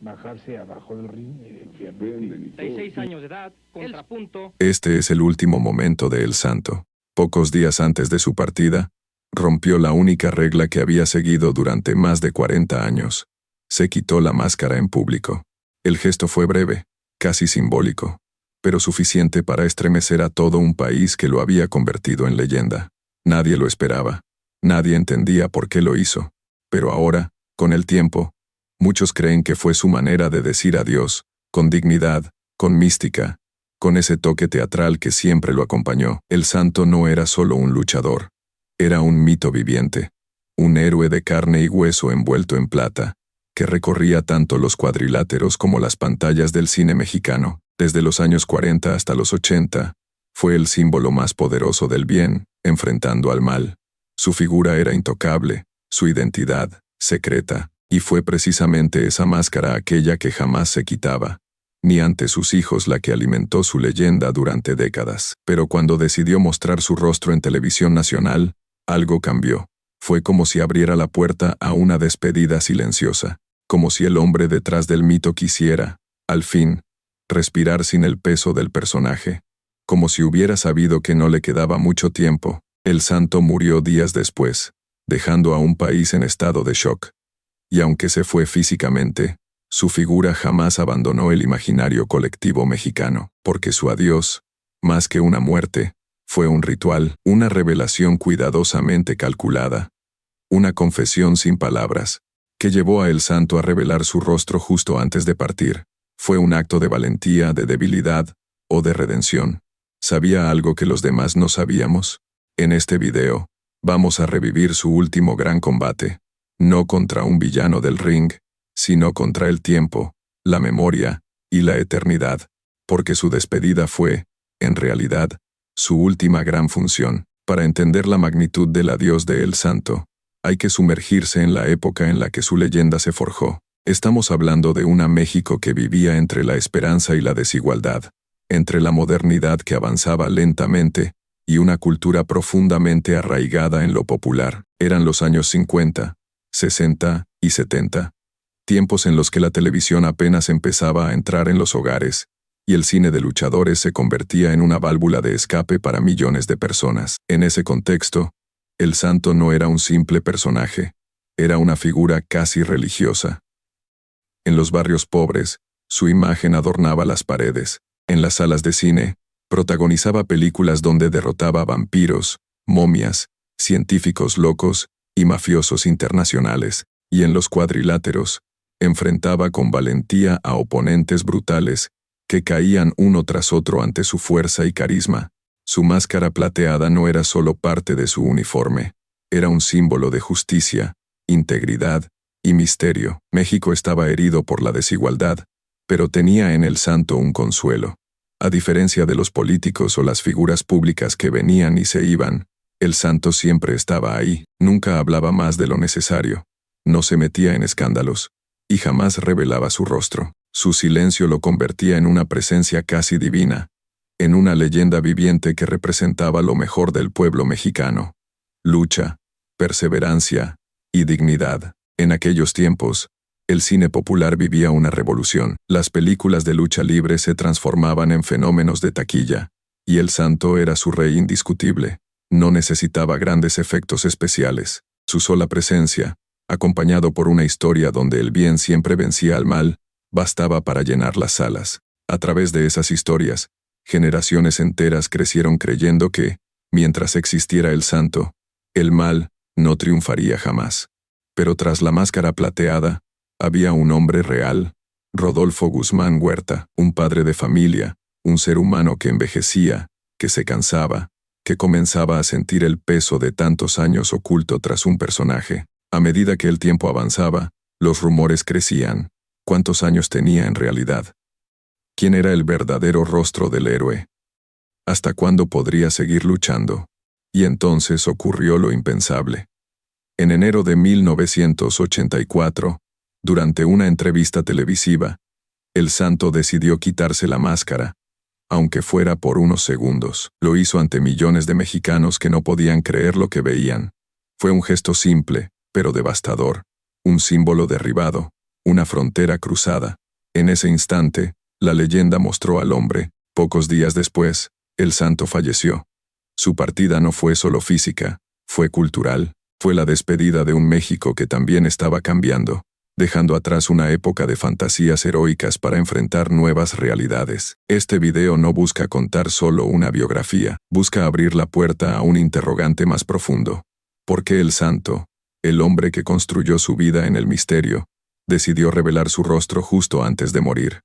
bajarse abajo del ring y 36 años de edad, contrapunto. Este es el último momento de El Santo. Pocos días antes de su partida, rompió la única regla que había seguido durante más de 40 años. Se quitó la máscara en público. El gesto fue breve, casi simbólico, pero suficiente para estremecer a todo un país que lo había convertido en leyenda. Nadie lo esperaba. Nadie entendía por qué lo hizo. Pero ahora, con el tiempo, muchos creen que fue su manera de decir adiós, con dignidad, con mística, con ese toque teatral que siempre lo acompañó. El Santo no era solo un luchador. Era un mito viviente, un héroe de carne y hueso envuelto en plata, que recorría tanto los cuadriláteros como las pantallas del cine mexicano. Desde los años 40 hasta los 80, fue el símbolo más poderoso del bien, enfrentando al mal. Su figura era intocable, su identidad, secreta, y fue precisamente esa máscara aquella que jamás se quitaba, ni ante sus hijos la que alimentó su leyenda durante décadas. Pero cuando decidió mostrar su rostro en televisión nacional, algo cambió. Fue como si abriera la puerta a una despedida silenciosa, como si el hombre detrás del mito quisiera, al fin, respirar sin el peso del personaje, como si hubiera sabido que no le quedaba mucho tiempo. El Santo murió días después, dejando a un país en estado de shock. Y aunque se fue físicamente, su figura jamás abandonó el imaginario colectivo mexicano, porque su adiós, más que una muerte, fue un ritual, una revelación cuidadosamente calculada, una confesión sin palabras, que llevó a El Santo a revelar su rostro justo antes de partir. Fue un acto de valentía, de debilidad o de redención. ¿Sabía algo que los demás no sabíamos? En este video, vamos a revivir su último gran combate, no contra un villano del ring, sino contra el tiempo, la memoria y la eternidad, porque su despedida fue, en realidad, su última gran función. Para entender la magnitud del adiós de El Santo, hay que sumergirse en la época en la que su leyenda se forjó. Estamos hablando de una México que vivía entre la esperanza y la desigualdad, entre la modernidad que avanzaba lentamente y una cultura profundamente arraigada en lo popular. Eran los años 50, 60 y 70, tiempos en los que la televisión apenas empezaba a entrar en los hogares, y el cine de luchadores se convertía en una válvula de escape para millones de personas. En ese contexto, El Santo no era un simple personaje, era una figura casi religiosa. En los barrios pobres, su imagen adornaba las paredes. En las salas de cine, protagonizaba películas donde derrotaba a vampiros, momias, científicos locos y mafiosos internacionales. Y en los cuadriláteros, enfrentaba con valentía a oponentes brutales que caían uno tras otro ante su fuerza y carisma. Su máscara plateada no era solo parte de su uniforme, era un símbolo de justicia, integridad y misterio. México estaba herido por la desigualdad, pero tenía en El Santo un consuelo. A diferencia de los políticos o las figuras públicas que venían y se iban, El Santo siempre estaba ahí, nunca hablaba más de lo necesario, no se metía en escándalos, y jamás revelaba su rostro. Su silencio lo convertía en una presencia casi divina, en una leyenda viviente que representaba lo mejor del pueblo mexicano: lucha, perseverancia y dignidad. En aquellos tiempos, el cine popular vivía una revolución. Las películas de lucha libre se transformaban en fenómenos de taquilla, y El Santo era su rey indiscutible. No necesitaba grandes efectos especiales. Su sola presencia, acompañado por una historia donde el bien siempre vencía al mal, bastaba para llenar las salas. A través de esas historias, generaciones enteras crecieron creyendo que, mientras existiera El Santo, el mal no triunfaría jamás. Pero tras la máscara plateada, había un hombre real, Rodolfo Guzmán Huerta, un padre de familia, un ser humano que envejecía, que se cansaba, que comenzaba a sentir el peso de tantos años oculto tras un personaje. A medida que el tiempo avanzaba, los rumores crecían. ¿Cuántos años tenía en realidad? ¿Quién era el verdadero rostro del héroe? ¿Hasta cuándo podría seguir luchando? Y entonces ocurrió lo impensable. En enero de 1984, durante una entrevista televisiva, El Santo decidió quitarse la máscara, aunque fuera por unos segundos. Lo hizo ante millones de mexicanos que no podían creer lo que veían. Fue un gesto simple, pero devastador, un símbolo derribado, una frontera cruzada. En ese instante, la leyenda mostró al hombre. Pocos días después, el santo falleció. Su partida no fue solo física, fue cultural, fue la despedida de un México que también estaba cambiando, dejando atrás una época de fantasías heroicas para enfrentar nuevas realidades. Este video no busca contar solo una biografía, busca abrir la puerta a un interrogante más profundo. ¿Por qué el santo, el hombre que construyó su vida en el misterio, decidió revelar su rostro justo antes de morir?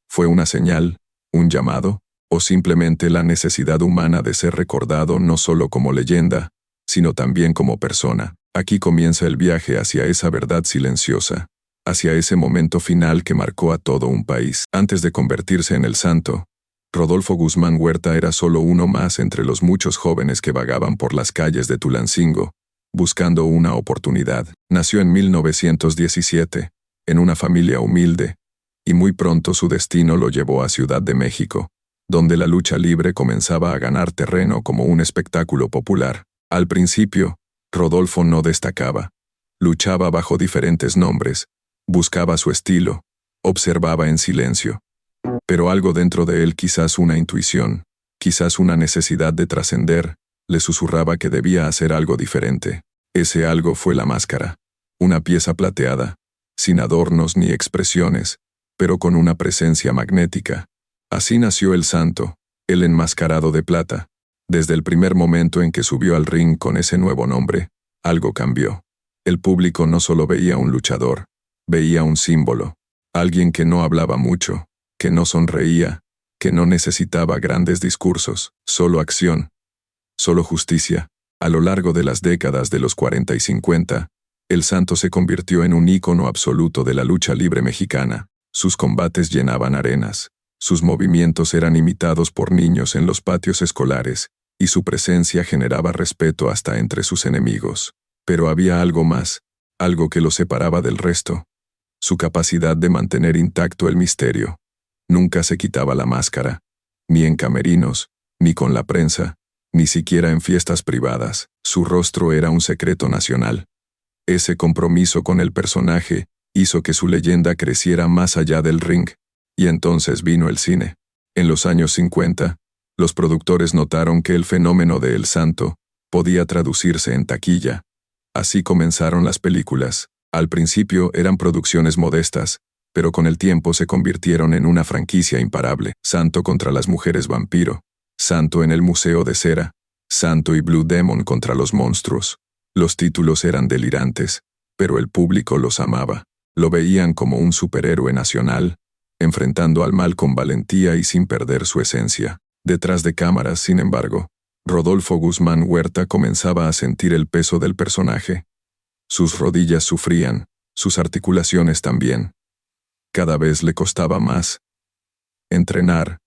¿Fue una señal, un llamado, o simplemente la necesidad humana de ser recordado no solo como leyenda, sino también como persona? Aquí comienza el viaje hacia esa verdad silenciosa, hacia ese momento final que marcó a todo un país. Antes de convertirse en el santo, Rodolfo Guzmán Huerta era solo uno más entre los muchos jóvenes que vagaban por las calles de Tulancingo, buscando una oportunidad. Nació en 1917, en una familia humilde, y muy pronto su destino lo llevó a Ciudad de México, donde la lucha libre comenzaba a ganar terreno como un espectáculo popular. Al principio, Rodolfo no destacaba. Luchaba bajo diferentes nombres, buscaba su estilo, observaba en silencio. Pero algo dentro de él, quizás una intuición, quizás una necesidad de trascender, le susurraba que debía hacer algo diferente. Ese algo fue la máscara. Una pieza plateada, sin adornos ni expresiones, pero con una presencia magnética. Así nació el santo, el enmascarado de plata. Desde el primer momento en que subió al ring con ese nuevo nombre, algo cambió. El público no solo veía un luchador, veía un símbolo, alguien que no hablaba mucho, que no sonreía, que no necesitaba grandes discursos, solo acción, solo justicia. A lo largo de las décadas de los 40 y 50, el santo se convirtió en un ícono absoluto de la lucha libre mexicana. Sus combates llenaban arenas, sus movimientos eran imitados por niños en los patios escolares, y su presencia generaba respeto hasta entre sus enemigos. Pero había algo más, algo que lo separaba del resto: su capacidad de mantener intacto el misterio. Nunca se quitaba la máscara, ni en camerinos, ni con la prensa, ni siquiera en fiestas privadas. Su rostro era un secreto nacional. Ese compromiso con el personaje hizo que su leyenda creciera más allá del ring. Y entonces vino el cine. En los años 50, los productores notaron que el fenómeno de El Santo podía traducirse en taquilla. Así comenzaron las películas. Al principio eran producciones modestas, pero con el tiempo se convirtieron en una franquicia imparable. Santo contra las mujeres vampiro, Santo en el Museo de Cera, Santo y Blue Demon contra los monstruos. Los títulos eran delirantes, pero el público los amaba. Lo veían como un superhéroe nacional, enfrentando al mal con valentía y sin perder su esencia. Detrás de cámaras, sin embargo, Rodolfo Guzmán Huerta comenzaba a sentir el peso del personaje. Sus rodillas sufrían, sus articulaciones también. Cada vez le costaba más. Entrenar,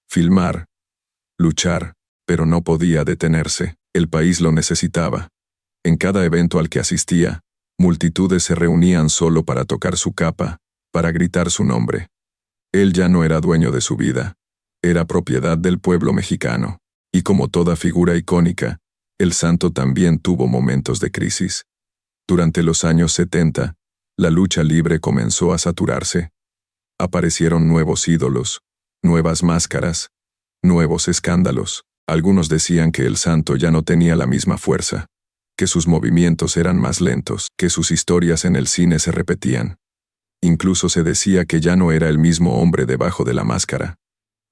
filmar, luchar, pero no podía detenerse. El país lo necesitaba. En cada evento al que asistía, multitudes se reunían solo para tocar su capa, para gritar su nombre. Él ya no era dueño de su vida, era propiedad del pueblo mexicano. Y como toda figura icónica, el santo también tuvo momentos de crisis. Durante los años 70, la lucha libre comenzó a saturarse. Aparecieron nuevos ídolos, nuevas máscaras, nuevos escándalos. Algunos decían que el santo ya no tenía la misma fuerza, que sus movimientos eran más lentos, que sus historias en el cine se repetían. Incluso se decía que ya no era el mismo hombre debajo de la máscara.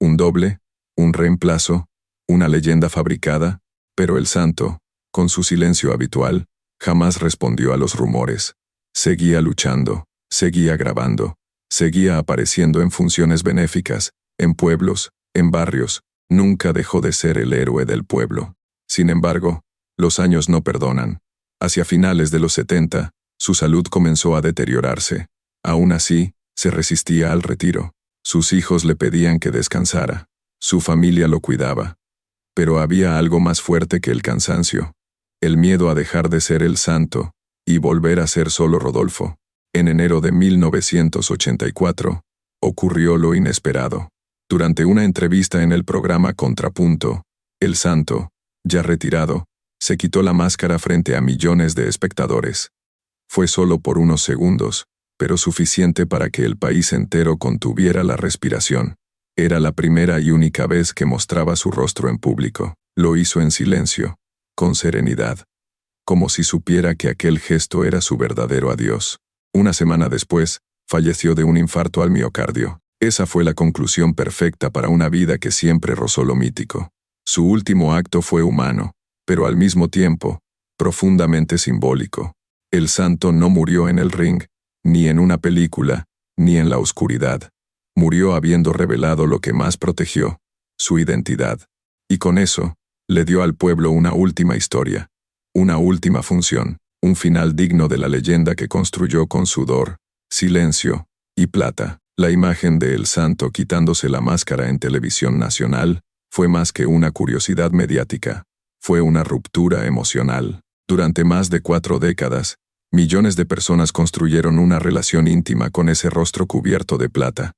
Un doble, un reemplazo, una leyenda fabricada, pero el santo, con su silencio habitual, jamás respondió a los rumores. Seguía luchando, seguía grabando, seguía apareciendo en funciones benéficas, en pueblos, en barrios. Nunca dejó de ser el héroe del pueblo. Sin embargo, los años no perdonan. Hacia finales de los 70, su salud comenzó a deteriorarse. Aún así, se resistía al retiro. Sus hijos le pedían que descansara. Su familia lo cuidaba. Pero había algo más fuerte que el cansancio. El miedo a dejar de ser el santo y volver a ser solo Rodolfo. En enero de 1984, ocurrió lo inesperado. Durante una entrevista en el programa Contrapunto, el santo, ya retirado, se quitó la máscara frente a millones de espectadores. Fue solo por unos segundos, pero suficiente para que el país entero contuviera la respiración. Era la primera y única vez que mostraba su rostro en público. Lo hizo en silencio, con serenidad, como si supiera que aquel gesto era su verdadero adiós. Una semana después, falleció de un infarto al miocardio. Esa fue la conclusión perfecta para una vida que siempre rozó lo mítico. Su último acto fue humano, pero al mismo tiempo, profundamente simbólico. El santo no murió en el ring, ni en una película, ni en la oscuridad. Murió habiendo revelado lo que más protegió, su identidad. Y con eso, le dio al pueblo una última historia, una última función, un final digno de la leyenda que construyó con sudor, silencio y plata. La imagen de el santo quitándose la máscara en televisión nacional fue más que una curiosidad mediática. Fue una ruptura emocional. Durante más de 4 décadas, millones de personas construyeron una relación íntima con ese rostro cubierto de plata.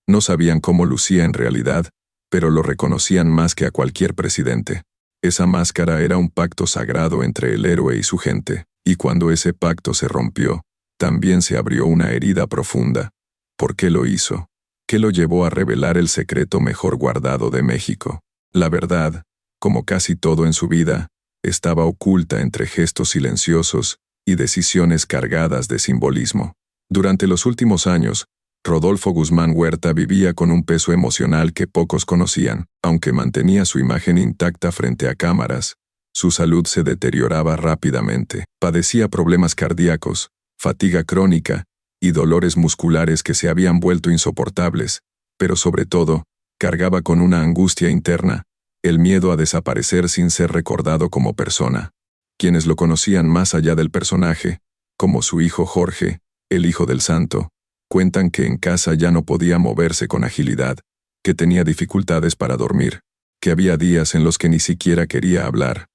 No sabían cómo lucía en realidad, pero lo reconocían más que a cualquier presidente. Esa máscara era un pacto sagrado entre el héroe y su gente, y cuando ese pacto se rompió, también se abrió una herida profunda. ¿Por qué lo hizo? ¿Qué lo llevó a revelar el secreto mejor guardado de México? La verdad, como casi todo en su vida, estaba oculta entre gestos silenciosos y decisiones cargadas de simbolismo. Durante los últimos años, Rodolfo Guzmán Huerta vivía con un peso emocional que pocos conocían. Aunque mantenía su imagen intacta frente a cámaras, su salud se deterioraba rápidamente. Padecía problemas cardíacos, fatiga crónica y dolores musculares que se habían vuelto insoportables, pero sobre todo, cargaba con una angustia interna, el miedo a desaparecer sin ser recordado como persona. Quienes lo conocían más allá del personaje, como su hijo Jorge, el hijo del santo, cuentan que en casa ya no podía moverse con agilidad, que tenía dificultades para dormir, que había días en los que ni siquiera quería hablar.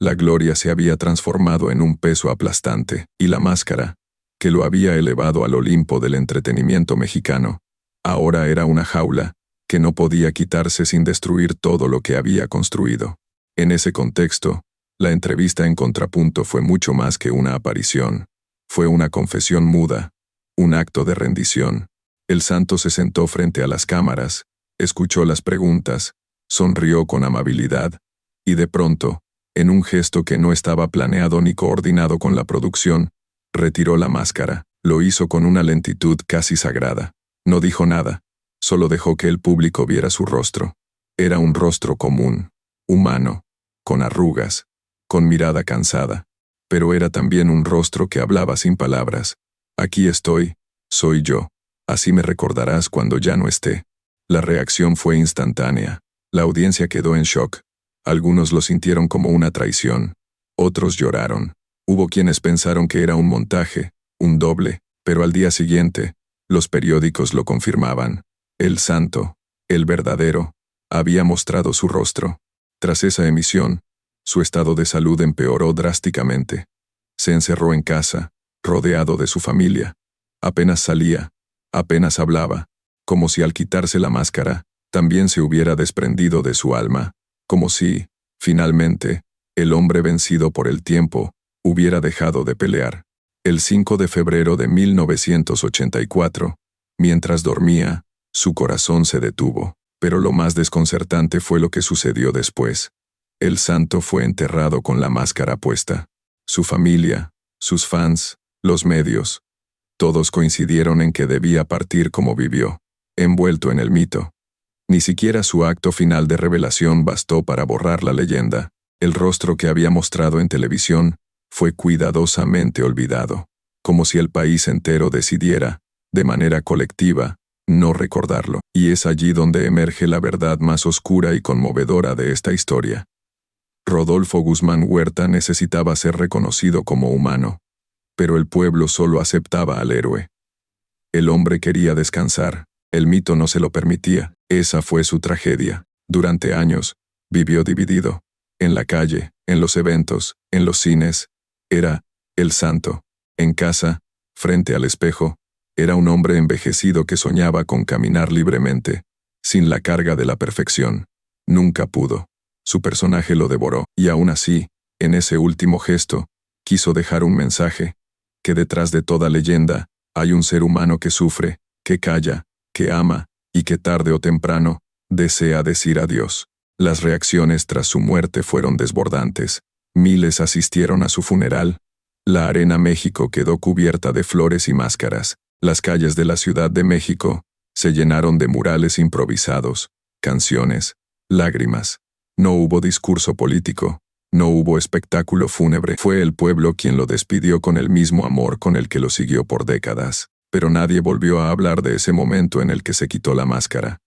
La gloria se había transformado en un peso aplastante, y la máscara, que lo había elevado al Olimpo del entretenimiento mexicano, ahora era una jaula, que no podía quitarse sin destruir todo lo que había construido. En ese contexto, la entrevista en Contrapunto fue mucho más que una aparición. Fue una confesión muda, un acto de rendición. El santo se sentó frente a las cámaras, escuchó las preguntas, sonrió con amabilidad, y de pronto, en un gesto que no estaba planeado ni coordinado con la producción, retiró la máscara. Lo hizo con una lentitud casi sagrada. No dijo nada, solo dejó que el público viera su rostro. Era un rostro común, humano, con arrugas, con mirada cansada. Pero era también un rostro que hablaba sin palabras. Aquí estoy, soy yo. Así me recordarás cuando ya no esté. La reacción fue instantánea. La audiencia quedó en shock. Algunos lo sintieron como una traición. Otros lloraron. Hubo quienes pensaron que era un montaje, un doble, pero al día siguiente, los periódicos lo confirmaban. El santo, el verdadero, había mostrado su rostro. Tras esa emisión, su estado de salud empeoró drásticamente. Se encerró en casa, rodeado de su familia. Apenas salía, apenas hablaba, como si al quitarse la máscara, también se hubiera desprendido de su alma, como si, finalmente, el hombre vencido por el tiempo, hubiera dejado de pelear. El 5 de febrero de 1984, mientras dormía, su corazón se detuvo, pero lo más desconcertante fue lo que sucedió después. El santo fue enterrado con la máscara puesta. Su familia, sus fans, los medios, todos coincidieron en que debía partir como vivió, envuelto en el mito. Ni siquiera su acto final de revelación bastó para borrar la leyenda. El rostro que había mostrado en televisión fue cuidadosamente olvidado, como si el país entero decidiera, de manera colectiva, no recordarlo. Y es allí donde emerge la verdad más oscura y conmovedora de esta historia. Rodolfo Guzmán Huerta necesitaba ser reconocido como humano, pero el pueblo solo aceptaba al héroe. El hombre quería descansar, el mito no se lo permitía. Esa fue su tragedia. Durante años, vivió dividido. En la calle, en los eventos, en los cines, era el santo. En casa, frente al espejo, era un hombre envejecido que soñaba con caminar libremente, sin la carga de la perfección. Nunca pudo. Su personaje lo devoró, y aún así, en ese último gesto, quiso dejar un mensaje, que detrás de toda leyenda, Hay un ser humano que sufre, que calla, que ama, y que tarde o temprano, desea decir adiós. Las reacciones tras su muerte fueron desbordantes. Miles asistieron a su funeral. La Arena México quedó cubierta de flores y máscaras. Las calles de la Ciudad de México se llenaron de murales improvisados, canciones, lágrimas. No hubo discurso político, no hubo espectáculo fúnebre. Fue el pueblo quien lo despidió con el mismo amor con el que lo siguió por décadas. Pero nadie volvió a hablar de ese momento en el que se quitó la máscara.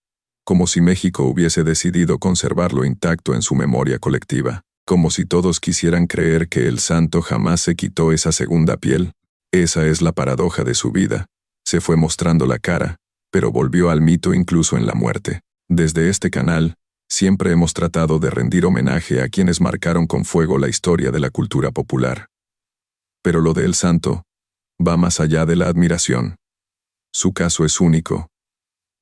Como si México hubiese decidido conservarlo intacto en su memoria colectiva. Como si todos quisieran creer que el santo jamás se quitó esa segunda piel. Esa es la paradoja de su vida. Se fue mostrando la cara, pero volvió al mito incluso en la muerte. Desde este canal, siempre hemos tratado de rendir homenaje a quienes marcaron con fuego la historia de la cultura popular. Pero lo de El Santo va más allá de la admiración. Su caso es único,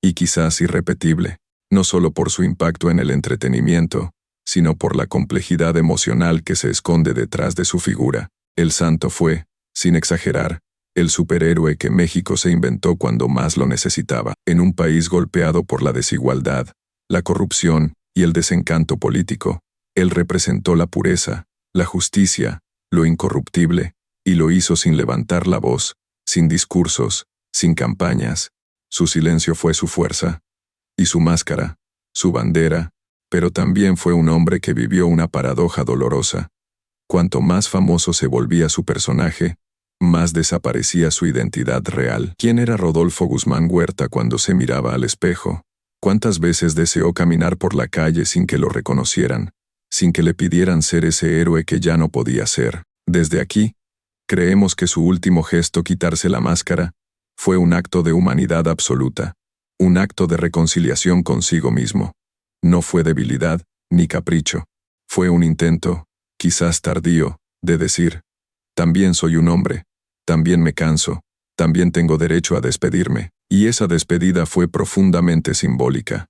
y quizás irrepetible, no solo por su impacto en el entretenimiento, sino por la complejidad emocional que se esconde detrás de su figura. El Santo fue, sin exagerar, el superhéroe que México se inventó cuando más lo necesitaba. En un país golpeado por la desigualdad, la corrupción y el desencanto político, él representó la pureza, la justicia, lo incorruptible, y lo hizo sin levantar la voz, sin discursos, sin campañas. Su silencio fue su fuerza, y su máscara, su bandera, pero también fue un hombre que vivió una paradoja dolorosa. Cuanto más famoso se volvía su personaje, más desaparecía su identidad real. ¿Quién era Rodolfo Guzmán Huerta cuando se miraba al espejo? ¿Cuántas veces deseó caminar por la calle sin que lo reconocieran, sin que le pidieran ser ese héroe que ya no podía ser? Desde aquí, creemos que su último gesto, quitarse la máscara, fue un acto de humanidad absoluta, un acto de reconciliación consigo mismo. No fue debilidad, ni capricho. Fue un intento, quizás tardío, de decir: también soy un hombre, también me canso, también tengo derecho a despedirme. Y esa despedida fue profundamente simbólica,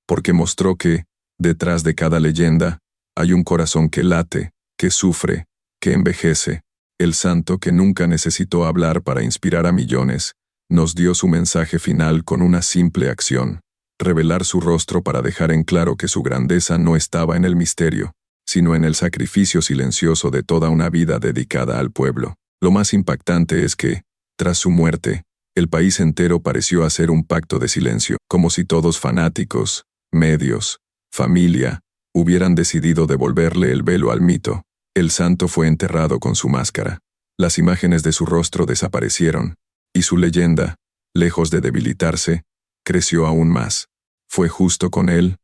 porque mostró que, detrás de cada leyenda, hay un corazón que late, que sufre, que envejece. El santo, que nunca necesitó hablar para inspirar a millones, nos dio su mensaje final con una simple acción: revelar su rostro para dejar en claro que su grandeza no estaba en el misterio, sino en el sacrificio silencioso de toda una vida dedicada al pueblo. Lo más impactante es que, tras su muerte, el país entero pareció hacer un pacto de silencio, como si todos, fanáticos, medios, familia, hubieran decidido devolverle el velo al mito. El santo fue enterrado con su máscara. Las imágenes de su rostro desaparecieron, y su leyenda, lejos de debilitarse, creció aún más. ¿Fue justo con él?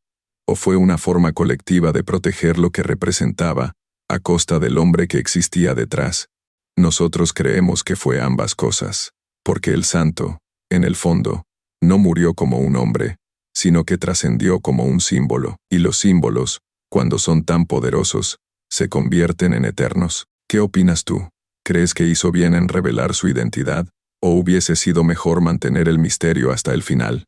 ¿O fue una forma colectiva de proteger lo que representaba, a costa del hombre que existía detrás? Nosotros creemos que fue ambas cosas, porque el santo, en el fondo, no murió como un hombre, sino que trascendió como un símbolo, y los símbolos, cuando son tan poderosos, se convierten en eternos. ¿Qué opinas tú? ¿Crees que hizo bien en revelar su identidad, o hubiese sido mejor mantener el misterio hasta el final?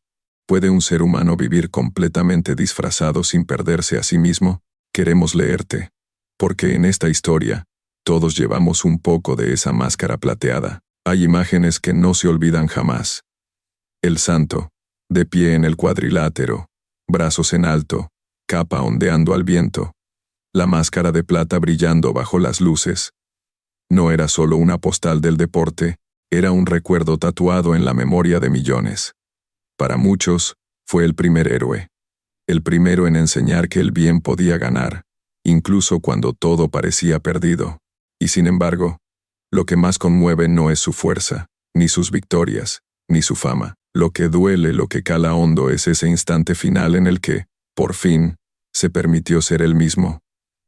¿Puede un ser humano vivir completamente disfrazado sin perderse a sí mismo? Queremos leerte, porque en esta historia, todos llevamos un poco de esa máscara plateada. Hay imágenes que no se olvidan jamás. El santo, de pie en el cuadrilátero, brazos en alto, capa ondeando al viento, la máscara de plata brillando bajo las luces. No era solo una postal del deporte, era un recuerdo tatuado en la memoria de millones. Para muchos, fue el primer héroe. El primero en enseñar que el bien podía ganar, incluso cuando todo parecía perdido. Y sin embargo, lo que más conmueve no es su fuerza, ni sus victorias, ni su fama. Lo que duele, lo que cala hondo es ese instante final en el que, por fin, se permitió ser él mismo.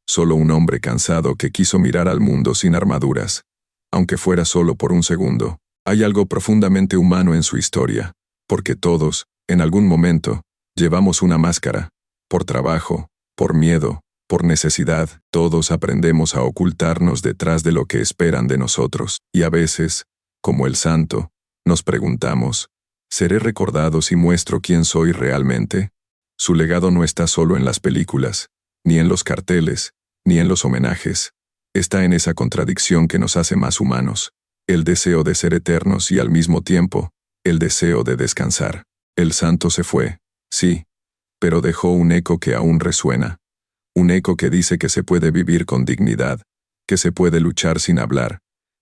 Solo un hombre cansado que quiso mirar al mundo sin armaduras, aunque fuera solo por un segundo. Hay algo profundamente humano en su historia, porque todos, en algún momento, llevamos una máscara, por trabajo, por miedo, por necesidad. Todos aprendemos a ocultarnos detrás de lo que esperan de nosotros, y a veces, como el santo, nos preguntamos: ¿seré recordado si muestro quién soy realmente? Su legado no está solo en las películas, ni en los carteles, ni en los homenajes. Está en esa contradicción que nos hace más humanos. el deseo de ser eternos y al mismo tiempo, el deseo de descansar. El santo se fue, sí, pero dejó un eco que aún resuena. Un eco que dice que se puede vivir con dignidad, que se puede luchar sin hablar,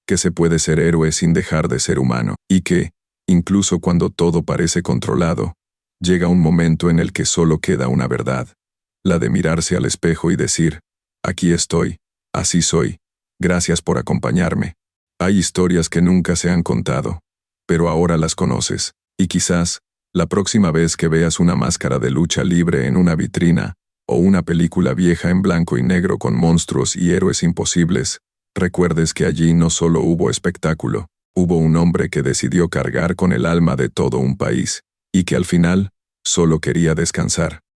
que se puede ser héroe sin dejar de ser humano, y que, incluso cuando todo parece controlado, llega un momento en el que solo queda una verdad, la de mirarse al espejo y decir, aquí estoy, así soy, gracias por acompañarme. Hay historias que nunca se han contado, pero ahora las conoces, y quizás, la próxima vez que veas una máscara de lucha libre en una vitrina, o una película vieja en blanco y negro con monstruos y héroes imposibles, recuerdes que allí no solo hubo espectáculo, hubo un hombre que decidió cargar con el alma de todo un país, y que al final, solo quería descansar.